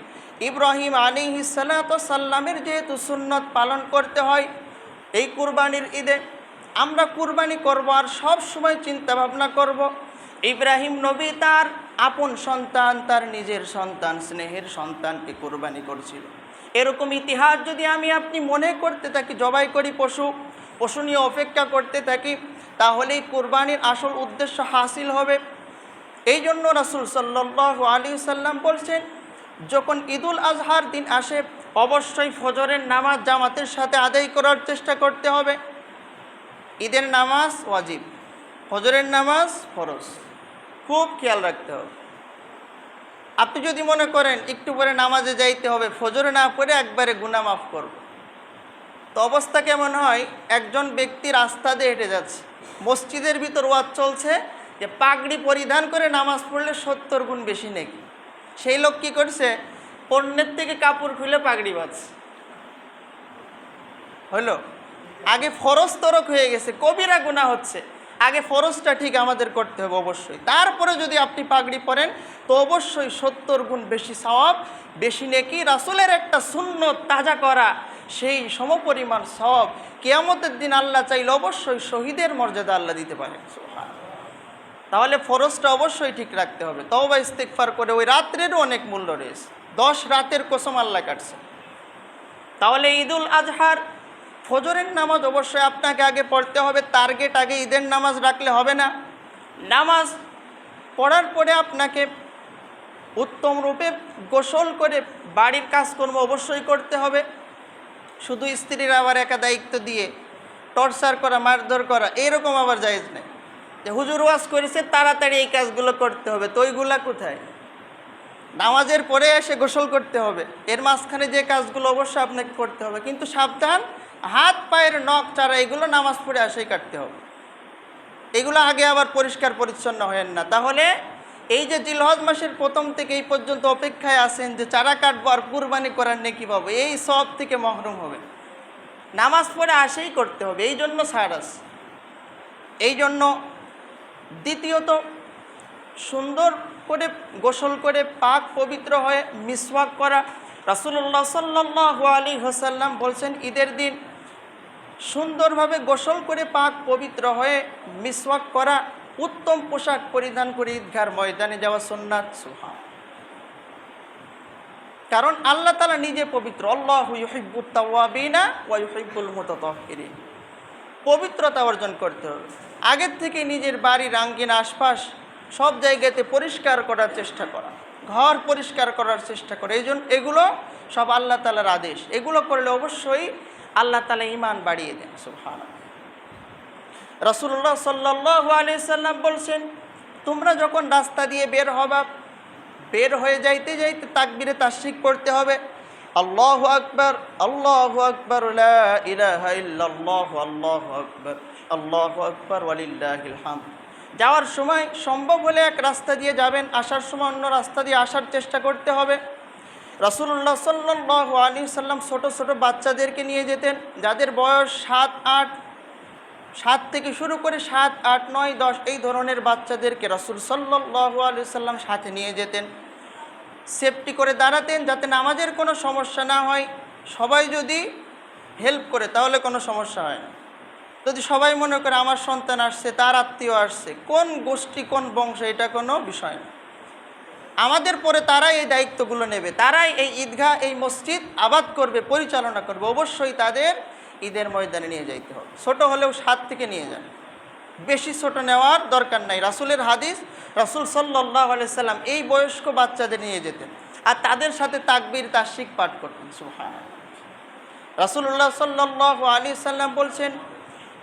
ইব্রাহিম আলাইহিস সালাতু সাল্লামের যেহেতু সুন্নত পালন করতে হয়, এই কুরবানির ঈদে আমরা কুরবানি করব, আর সব সময় চিন্তা ভাবনা করব ইব্রাহিম নবী তার আপন সন্তান, তার নিজের সন্তান, স্নেহের সন্তানকে কুরবানি করছিল। এরকম ইতিহাস যদি আপনি মনে করতে থাকি, জবাই করি পশু নিয়ে অপেক্ষা করতে থাকি, তাহলেই কুরবানির আসল উদ্দেশ্য হাসিল হবে। এই জন্য রাসূল সাল্লাল্লাহু আলাইহি সাল্লাম বলছেন, যখন ঈদুল আজহার দিন আসে, অবশ্যই ফজরের নামাজ জামাতের সাথে আদায় করার চেষ্টা করতে হবে। ঈদের নামাজ ওয়াজিব, ফজরের নামাজ ফরজ, খুব খেয়াল রাখতে হবে। আপনি যদি মনে করেন একটু পরে নামাজে যাইতে হবে, ফজরে না পড়ে একবারে গুনাহ মাফ করব, তো অবস্থা কেমন হয়? একজন ব্যক্তি রাস্তা দিয়ে হেঁটে যাচ্ছে, মসজিদের ভিতর ওয়াজ চলছে যে পাগড়ি পরিধান করে নামাজ পড়লে 70 গুণ বেশি নেকি। সেই লোক কী করছে? পণ্যের থেকে কাপড় খুলে পাগড়ি বাঁধছে। হলো, আগে ফরজ তরক হয়ে গেছে, কবিরা গুনাহ হচ্ছে। আগে ফরজটা ঠিক আমাদের করতে হবে অবশ্যই, তারপরে যদি আপনি পাগড়ি পরেন তো অবশ্যই 70 গুণ বেশি সওয়াব, বেশি নেকি। রাসূলের একটা সুন্নত তাজা করা, সেই সমপরিমাণ সওয়াব কিয়ামতের দিন আল্লাহ চাইলে অবশ্যই শহীদের মর্যাদা আল্লাহ দিতে পারেন। তাহলে ফরজটা অবশ্যই ঠিক রাখতে হবে, তওবা ইস্তিগফার করে। ওই রাত্রেরও অনেক মূল্য রয়েছে, 10 রাতের কসম আল্লাহ কাটছে। তাহলে ঈদুল আজহার ফজরের নামাজ অবশ্যই আপনাকে আগে পড়তে হবে, টার্গেট আগে ঈদের নামাজ রাখলে হবে না। নামাজ পড়ার পরে আপনাকে উত্তম রূপে গোসল করে বাড়ির কাজকর্ম অবশ্যই করতে হবে। শুধু স্ত্রীর আবার একা দায়িত্ব দিয়ে টর্চার করা, মারধর করা, এইরকম আবার জায়েজ নেই যে হুজুর ওয়াজ করেছে তাড়াতাড়ি এই কাজগুলো করতে হবে, তো ওইগুলা কোথায়? নামাজের পরে এসে গোসল করতে হবে, এর মাঝখানে যে কাজগুলো অবশ্যই আপনাকে করতে হবে, কিন্তু সাবধান, হাত পায়ের নখ চারা এগুলো নামাজ পড়ে আসেই কাটতে হবে। এগুলো আগে আবার পরিষ্কার পরিচ্ছন্ন হয়েন না, তাহলে এই যে জিলহজ মাসের প্রথম থেকে এই পর্যন্ত অপেক্ষায় আছেন যে চারা কাটবো আর কুরবানি করার নেকি পাবো, এই সব থেকে মহরুম হবে। নামাজ পড়ে আসেই করতে হবে, এই জন্য ছাড় আছে। এই জন্য দ্বিতীয়ত সুন্দর করে গোসল করে পাক পবিত্র হয়ে মিসওয়াক করা। রাসূলুল্লাহ সাল্লাল্লাহু আলাইহি ওয়াসাল্লাম বলছেন, ঈদের দিন সুন্দরভাবে গোসল করে পাক পবিত্র হয়ে মিসওয়াক করা, উত্তম পোশাক পরিধান করে ঈদগাহর ময়দানে যাওয়া সুন্নাত। সুবহান। কারণ আল্লাহ তাআলা নিজে পবিত্র, আল্লাহু ইউহিব্বুত তাওয়াবিনা ওয়া ইউহিব্বুল মুতাতাহহিরিন। পবিত্রতা অর্জন করতে হবে। আগের থেকে নিজের বাড়ির আঙ্গিনা আশপাশ সব জায়গাতে পরিষ্কার করার চেষ্টা করা, ঘর পরিষ্কার করার চেষ্টা করা। এই জন্য এগুলো সব আল্লাহ তাআলার আদেশ। এগুলো করলে অবশ্যই আল্লাহ তাআলা ঈমান বাড়িয়ে দেন। সুবহানাল্লাহ। রাসূলুল্লাহ সাল্লাল্লাহু আলাইহি সাল্লাম বলছেন, তোমরা যখন রাস্তা দিয়ে বের হবা, বের হয়ে যাইতে যাইতে তাকবীরে তাশরিক পড়তে হবে। আল্লাহু আকবার, আল্লাহু আকবার, লা ইলাহা ইল্লাল্লাহ, আল্লাহু আকবার, আল্লাহু আকবার, ওয়ালিল্লাহিল হামদ। যাওয়ার সময় সম্ভব হলে এক রাস্তা দিয়ে যাবেন, আসার সময় অন্য রাস্তা দিয়ে আসার চেষ্টা করতে হবে। রাসূলুল্লাহ সাল্লাল্লাহু আলাইহি সাল্লাম ছোট ছোট বাচ্চাদেরকে নিয়ে যেতেন, যাদের বয়স 7 থেকে শুরু করে 7, 8, 9, 10 এই ধরনের বাচ্চাদেরকে রাসূল সাল্লাল্লাহু আলাইহি সাল্লাম সাথে নিয়ে যেতেন। সেফটি করে দাঁড়াতেন যাতে নামাজের কোনো সমস্যা না হয়। সবাই যদি হেল্প করে তাহলে কোনো সমস্যা হয় না। যদি সবাই মনে করে আমার সন্তান আসছে, তার আত্মীয় আসছে, কোন গোষ্ঠী কোন বংশ এটা কোনো বিষয় না। আমাদের পরে তারাই এই দায়িত্বগুলো নেবে, তারাই এই ঈদগাহ এই মসজিদ আবাদ করবে, পরিচালনা করবে। অবশ্যই তাদের ঈদের ময়দানে নিয়ে যাইতে হবে। ছোট হলেও 7 থেকে নিয়ে যান, বেশি ছোট নেওয়ার দরকার নাই। রাসূলের হাদিস, রাসূল সাল্লাল্লাহু আলাইহি সাল্লাম এই বয়স্ক বাচ্চাদের নিয়ে যেতেন আর তাদের সাথে তাকবীর তাশরিক পাঠ করতেন। সুবহানাল্লাহ। রাসূলুল্লাহ সাল্লাল্লাহু আলাইহি সাল্লাম বলছেন,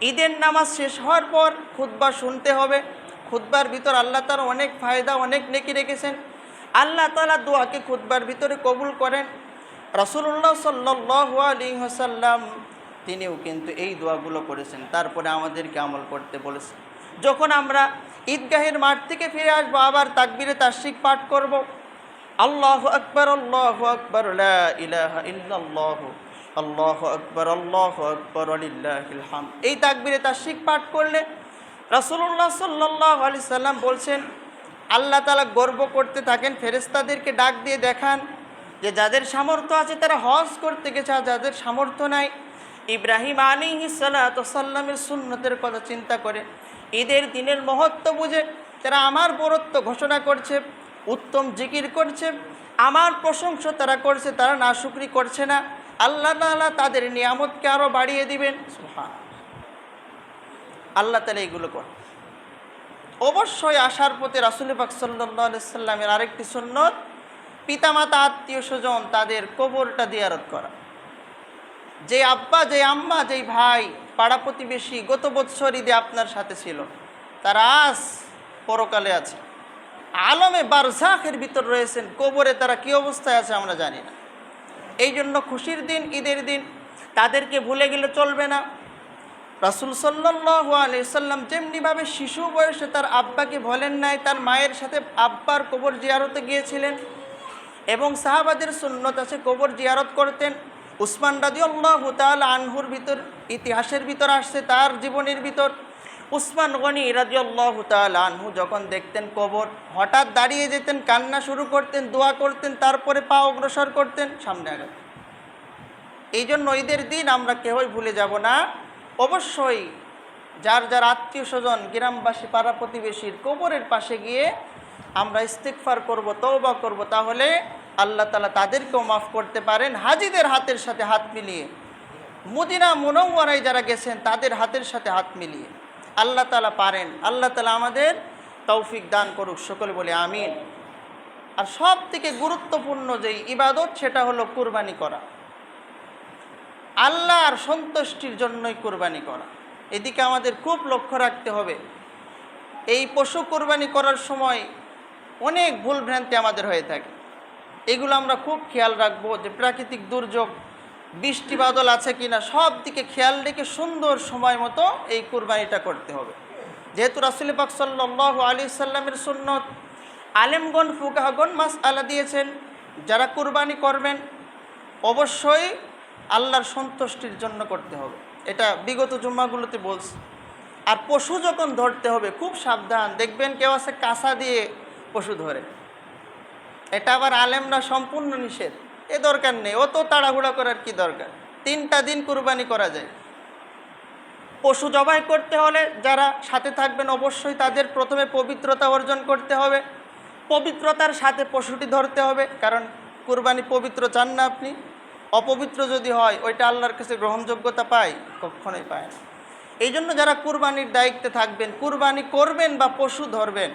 ঈদের নামাজ শেষ হওয়ার পর খুতবা শুনতে হবে। খুতবার ভিতর আল্লাহ তাআলা অনেক ফায়দা, অনেক নেকি রেখেছেন। আল্লাহ তাআলা দোয়াকে খুতবার ভিতরে কবুল করেন। রাসূলুল্লাহ সাল্লাল্লাহু আলাইহি ওয়াসাল্লাম তিনিও কিন্তু এই দোয়াগুলো করেছেন, তারপরে আমাদেরকে আমল করতে বলেছেন। যখন আমরা ঈদগাহের মাঠ থেকে ফিরে আসবো, আবার তাকবীরে তাশরিক পাঠ করব। আল্লাহু আকবার, আল্লাহু আকবার, লা ইলাহা ইল্লাল্লাহ, আল্লাহু আকবার, আল্লাহু আকবার, ওয়ালিল্লাহিল হামদ। এই তাকবীরে তাশরিক পাঠ করলে রাসূলুল্লাহ সাল্লাল্লাহু আলাইহি সাল্লাম বলছেন, আল্লাহ তাআলা গর্ব করতে থাকেন, ফেরেশতাদেরকে ডাক দিয়ে দেখান যে যাদের সামর্থ্য আছে তারা হজ করতে গেছে, আর যাদের সামর্থ্য নাই ইব্রাহিম আলাইহিস সালাতু ওয়াস সালামের সুন্নতের কথা চিন্তা করে, ঈদের দিনের মহত্ব বুঝে তারা আমার বরত্ব ঘোষণা করছে, উত্তম জিকির করছে, আমার প্রশংসা তারা করছে, তারা নাশুকরি করছে না। আল্লাহ তাআলা তাদের নিয়ামতকে আরও বাড়িয়ে দিবেন। সুবহানাল্লাহ। আল্লাহ তাআলা এগুলো করে। অবশ্যই আসার পথে রাসূল পাক সাল্লাল্লাহু আলাইহি সাল্লামের আরেকটি সুন্নত, পিতামাতা আত্মীয় স্বজন তাদের কবরটা জিয়ারত করা। যে আব্বা, যে আম্মা, যেই ভাই, পাড়া প্রতিবেশী গত বছর ঈদে আপনার সাথে ছিল, তারা আজ পরকালে আছে, আলমে বারজাখের ভিতর রয়েছেন, কবরে তারা কী অবস্থায় আছে আমরা জানি না। এই জন্য খুশির দিন, ঈদের দিন তাদেরকে ভুলে গেলে চলবে না। রাসূল সাল্লাল্লাহু আলাইহি সাল্লাম যেমনিভাবে শিশু বয়সে তার আব্বাকে ভোলেন নাই, তার মায়ের সাথে আব্বার কবর জিয়ারতে গিয়েছিলেন, এবং সাহাবাদের সুন্নত আছে কবর জিয়ারত করতেন। উসমান রাদিয়াল্লাহু তাআলা আনহুর ভিতর ইতিহাসের ভিতর আসছে, তার জীবনের ভিতর উসমান গনি রাদিয়াল্লাহু তাআলা আনহু যখন দেখতেন কবর, হঠাৎ দাঁড়িয়ে যেতেন, কান্না শুরু করতেন, দোয়া করতেন, তারপরে পা অগ্রসর করতেন, সামনে আগাতেন। এই জন্য ঈদের দিন আমরা কেউই ভুলে যাব না। অবশ্যই যার যার আত্মীয় স্বজন, গ্রামবাসী, পাড়া প্রতিবেশীর কবরের পাশে গিয়ে আমরা ইস্তিগফার করব, তওবা করব, তাহলে আল্লাহ তাআলা তাদেরকেও মাফ করতে পারেন। হাজিদের হাতের সাথে হাত মিলিয়ে, মদিনা মুনাওয়ারায় যারা গেছেন তাদের হাতের সাথে হাত মিলিয়ে আল্লাহ তাআলা পারেন। আল্লাহ তাআলা আমাদের তৌফিক দান করুক, সকলে বলে আমিন। আর সব থেকে গুরুত্বপূর্ণ যেই ইবাদত, সেটা হলো কুরবানি করা। আল্লাহর সন্তুষ্টির জন্যই কুরবানি করা, এদিকে আমাদের খুব লক্ষ্য রাখতে হবে। এই পশু কুরবানি করার সময় অনেক ভুলভ্রান্তি আমাদের হয়ে থাকে, এগুলো আমরা খুব খেয়াল রাখবো যে প্রাকৃতিক দুর্যোগ, বৃষ্টি বাদল আছে কিনা, সব দিকে খেয়াল রেখে সুন্দর সময় মতো এই কুরবানিটা করতে হবে। যেহেতু রাসূল পাক সাল্লাল্লাহু আলাইহি সাল্লামের সুন্নত, আলেমগণ ফুকাহাগণ মাসআলা দিয়েছেন, যারা কুরবানি করবেন অবশ্যই আল্লাহর সন্তুষ্টির জন্য করতে হবে, এটা বিগত জুম্মাগুলোতে বলছি। আর পশু যখন ধরতে হবে খুব সাবধান। দেখবেন কেউ আছে কাঁসা দিয়ে পশু ধরে, এটা আবার আলেমরা সম্পূর্ণ নিষেধ, এ দরকার নেই, অত তাড়াহুড়া করার কি দরকার, 3টা দিন কুরবানি করা যায়। পশু জবাই করতে হলে যারা সাথে থাকবেন অবশ্যই তাদের প্রথমে পবিত্রতা অর্জন করতে হবে, পবিত্রতার সাথে পশুটি ধরতে হবে, কারণ কুরবানি পবিত্র চান না আপনি, অপবিত্র যদি হয় ওইটা আল্লাহর কাছে গ্রহণযোগ্যতা পায়, কখনোই পায় না। এই জন্য যারা কুরবানির দায়িত্বে থাকবেন, কুরবানি করবেন বা পশু ধরবেন,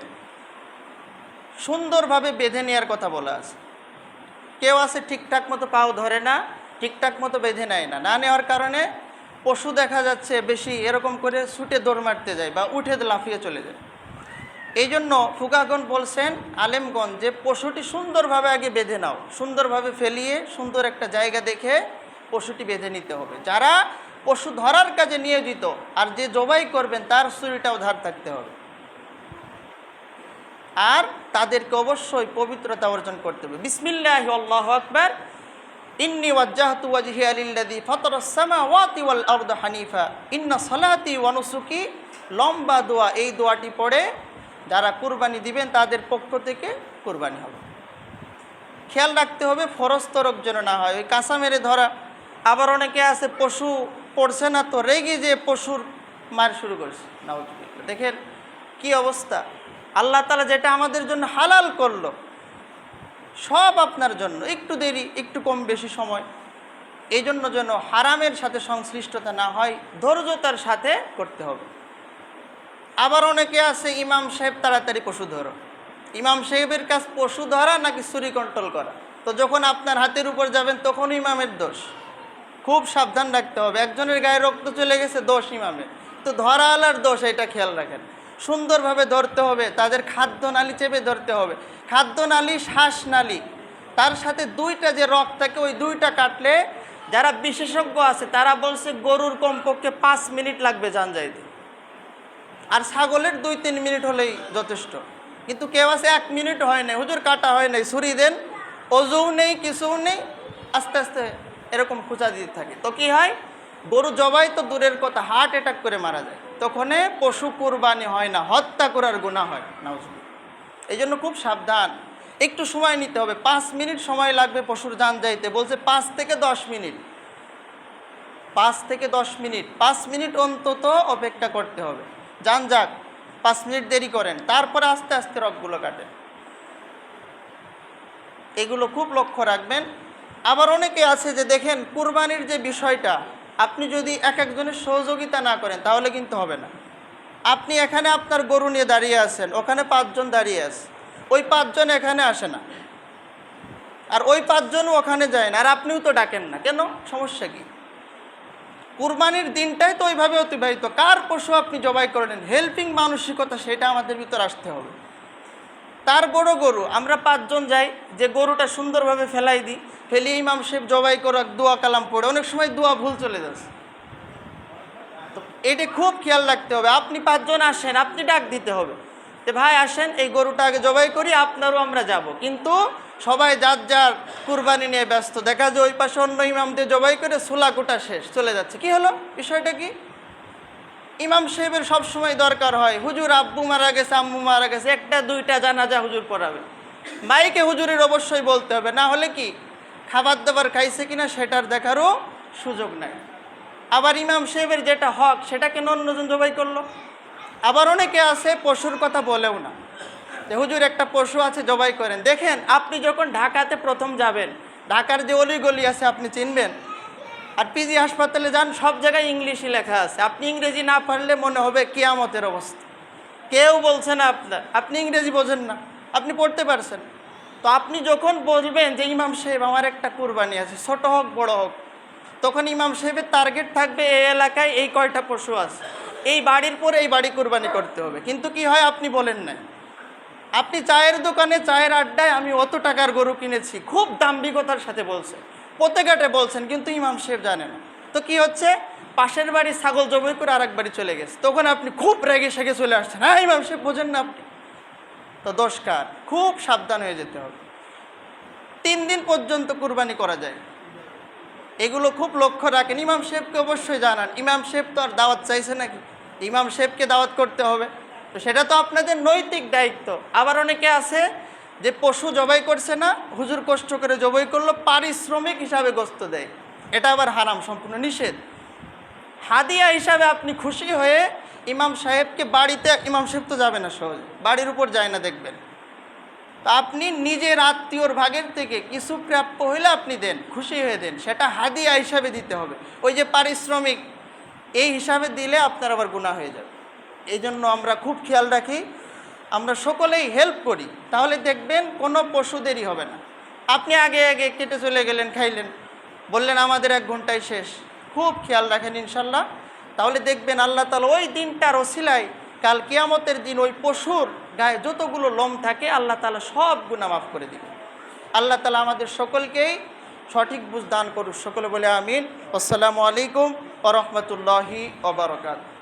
সুন্দরভাবে বেঁধে নেওয়ার কথা বলা আছে। কেউ আছে ঠিকঠাক মতো পাও ধরে না, ঠিকঠাক মতো বেঁধে নেয় না, না নেওয়ার কারণে পশু দেখা যাচ্ছে বেশি এরকম করে ছুটে দৌড় মারতে যায় বা উঠে লাফিয়ে চলে যায়। এই জন্য ফুকাগণ বলছেন, আলেমগণ, যে পশুটি সুন্দরভাবে আগে বেঁধে নাও, সুন্দরভাবে ফেলিয়ে সুন্দর একটা জায়গা দেখে পশুটি বেঁধে নিতে হবে। যারা পশু ধরার কাজে নিয়োজিত আর যে জবাই করবেন তার ছুরিটাও ধার থাকতে হবে, আর তাদেরকে অবশ্যই পবিত্রতা অর্জন করতে হবে। বিসমিল্লাহি আল্লাহু আকবার, ইন্নী ওয়াজ্জাহতু ওয়াজহিয়া লিল্লাযী ফাতারাস সামাওয়াতি ওয়াল আরদা হানিফা ইন্না সালাতি ওয়া নুসুকি, লম্বা দোয়া, এই দোয়াটি পড়ে যারা কুরবানি দিবেন তাদের পক্ষ থেকে কুরবানি হবে। খেয়াল রাখতে হবে ফরজ তরক যেন না হয়, ওই কাঁচা মেরে ধরা। আবার অনেকে আছে পশু পড়ছে না তো রেগে যে পশুর মার শুরু করছে, নাউজুবিল্লাহ। দেখেন কি অবস্থা, আল্লাহ তাআলা যেটা আমাদের জন্য হালাল করলো সব আপনার জন্য, একটু দেরি একটু কম বেশি সময়, এই জন্য যেন হারামের সাথে সংশ্লিষ্টতা না হয়, ধৈর্যতার সাথে করতে হবে। আবার অনেকে আছে ইমাম সাহেব তাড়াতাড়ি পশু ধরো, ইমাম সাহেবের কাজ পশু ধরা নাকি চুরি কন্ট্রোল করা, তো যখন আপনার হাতের উপর যাবেন তখন ইমামের দোষ। খুব সাবধান রাখতে হবে, একজনের গায়ে রক্ত চলে গেছে দোষ ইমামের, তো ধরাওয়ালার দোষ, এটা খেয়াল রাখেন। সুন্দরভাবে ধরতে হবে, তাদের খাদ্যনালী চেপে ধরতে হবে, খাদ্যনালী শ্বাসনালী, তার সাথে 2টা যে রগ থাকে ওই 2টা কাটলে, যারা বিশেষজ্ঞ আছে তারা বলছে গরুর কমপক্ষে 5 মিনিট লাগবে জান যাইতে, আর ছাগলের 2-3 মিনিট হলেই যথেষ্ট। কিন্তু কেউ আছে 1 মিনিট হয় নাই, হুজুর কাটা হয় নাই, ছুরি দেন, অজুও নেই কিছুও নেই, আস্তে আস্তে এরকম খুঁচা দিতে থাকে, তো কি হয়, গরু জবাই তো দূরের কথা, হার্ট অ্যাটাক করে মারা যায়, তখনে পশু কুরবানি হয় না, হত্যা করার গুনাহ হয়, নাউজুবিল্লাহ। এই জন্য খুব সাবধান, একটু সময় নিতে হবে। 5 মিনিট সময় লাগবে পশুর জান যাইতে, বলছে 5 থেকে 10 মিনিট, 5 থেকে 10 মিনিট, 5 মিনিট অন্তত অপেক্ষা করতে হবে। যান যাক, 5 মিনিট দেরি করেন, তারপরে আস্তে আস্তে রগগুলো কাটেন, এগুলো খুব লক্ষ্য রাখবেন। আবার অনেকে আছে যে দেখেন কুরবানির যে বিষয়টা, আপনি যদি এক একজনের সহযোগিতা না করেন তাহলে কিন্তু হবে না। আপনি এখানে আপনার গরু নিয়ে দাঁড়িয়ে আছেন, ওখানে 5 জন দাঁড়িয়ে আছে, ওই 5 জন এখানে আসে না, আর ওই 5 জনও ওখানে যায় না, আর আপনিও তো ডাকেন না, কেন, সমস্যা কি? কুরবানির দিনটাই তো ওইভাবে অতিবাহিত, কার পশু আপনি জবাই করলেন, হেল্পিং মানসিকতা সেটা আমাদের ভিতর আসতে হবে। তার বড় গরু, আমরা 5 জন যাই, যে গরুটা সুন্দরভাবে ফেলাই দিই, ফেলিয়ে ইমাম সাহেব জবাই করাক দোয়া কালাম পড়ে, অনেক সময় দোয়া ভুল চলে যাচ্ছে, তো এটা খুব খেয়াল রাখতে হবে। আপনি 5 জন আসেন, আপনি ডাক দিতে হবে যে ভাই আসেন এই গরুটা আগে জবাই করি, আপনারও আমরা যাব, কিন্তু সবাই যার যার কুরবানি নিয়ে ব্যস্ত, দেখা যায় ওই পাশে অন্য ইমাম দিয়ে জবাই করে সোলা কোটা শেষ, চলে যাচ্ছে, কি হলো, বিষয়টা কি? ইমাম সাহেবের সবসময় দরকার হয়, হুজুর আব্বু মারা গেছে, আম্মু মারা গেছে, 1টা 2টা জানাজা হুজুর পড়াবে, মাইকে হুজুরের অবশ্যই বলতে হবে, না হলে কি খাবার দাবার খাইছে কিনা সেটার দেখারও সুযোগ নাই। আবার ইমাম সাহেবের যেটা হক সেটা কেন অন্যজন জবাই করলো? আবার অনেকে আছে পশুর কথা বলেও না, যে হুজুর একটা পশু আছে জবাই করেন। দেখেন আপনি যখন ঢাকাতে প্রথম যাবেন, ঢাকার যে অলিগলি আছে আপনি চিনবেন, আর পিজি হাসপাতালে যান, সব জায়গায় ইংলিশই লেখা আছে, আপনি ইংরেজি না পারলে মনে হবে কিয়ামতের অবস্থা, কেউ বলছে না আপনি ইংরেজি বোঝেন না, আপনি পড়তে পারছেন, তো আপনি যখন বলবেন যে ইমাম সাহেব আমার একটা কুরবানি আছে, ছোট হোক বড় হোক, তখন ইমাম সাহেবের টার্গেট থাকবে এই এলাকায় এই কয়টা পশু আছে, এই বাড়ির পরে এই বাড়ি কুরবানি করতে হবে। কিন্তু কি হয়, আপনি বলেন না, আপনি চায়ের দোকানে চায়ের আড্ডায় আমি অত টাকার গরু কিনেছি, খুব দাম্ভিকতার সাথে বলছেন, প্রত্যেকটা বলছেন, কিন্তু ইমাম সাহেব জানে না, তো কি হচ্ছে, পাশের বাড়ি ছাগল জবাই করে আরেক বাড়ি চলে গেছে, তখন আপনি খুব রেগে সেগে চলে আসছেন, হ্যাঁ ইমাম সাহেব বোঝেন না আপনি, তো দোষ কার? খুব সাবধান হয়ে যেতে হবে। 3 দিন পর্যন্ত কুরবানি করা যায়, এগুলো খুব লক্ষ্য রাখেন। ইমাম সাহেবকে অবশ্যই জানান। ইমাম সাহেব তো আর দাওয়াত চাইছে নাকি, ইমাম সাহেবকে দাওয়াত করতে হবে, তো সেটা তো আপনাদের নৈতিক দায়িত্ব। আবার অনেকে আছে যে পশু জবাই করছে না, হুজুর কষ্ট করে জবাই করলো, পারিশ্রমিক হিসাবে গোস্ত দেয়, এটা আবার হারাম, সম্পূর্ণ নিষেধ। হাদিয়া হিসাবে আপনি খুশি হয়ে ইমাম সাহেবকে বাড়িতে, ইমাম সাহেব তো যাবে না সহজে, বাড়ির উপর যায় না দেখবেন, তা আপনি নিজের আত্মীয়র ভাগের থেকে কিছু প্রাপ্য হইলে আপনি দেন, খুশি হয়ে দেন, সেটা হাদিয়া হিসাবে দিতে হবে। ওই যে পারিশ্রমিক এই হিসাবে দিলে আপনার আবার গুনাহ হয়ে যাবে। এই জন্য আমরা খুব খেয়াল রাখি, আমরা সকলেই হেল্প করি, তাহলে দেখবেন কোনো পশু দেরি হবে না। আপনি আগে আগে কেটে চলে গেলেন, খাইলেন, বললেন আমাদের 1 ঘন্টায় শেষ। খুব খেয়াল রাখেন ইনশাল্লাহ, তাহলে দেখবেন আল্লাহ তাআলা ওই দিনটার ওসিলায় কাল কিয়ামতের দিন ওই পশুর গায়ে যতগুলো লোম থাকে আল্লাহ তাআলা সব গুনাহ মাফ করে দিবেন। আল্লাহ তাআলা আমাদের সকলকেই সঠিক বুঝ দান করুক। সকলে বলে আমিন। আসসালামু আলাইকুম ওয়া রাহমাতুল্লাহি ওয়া বারাকাতুহু।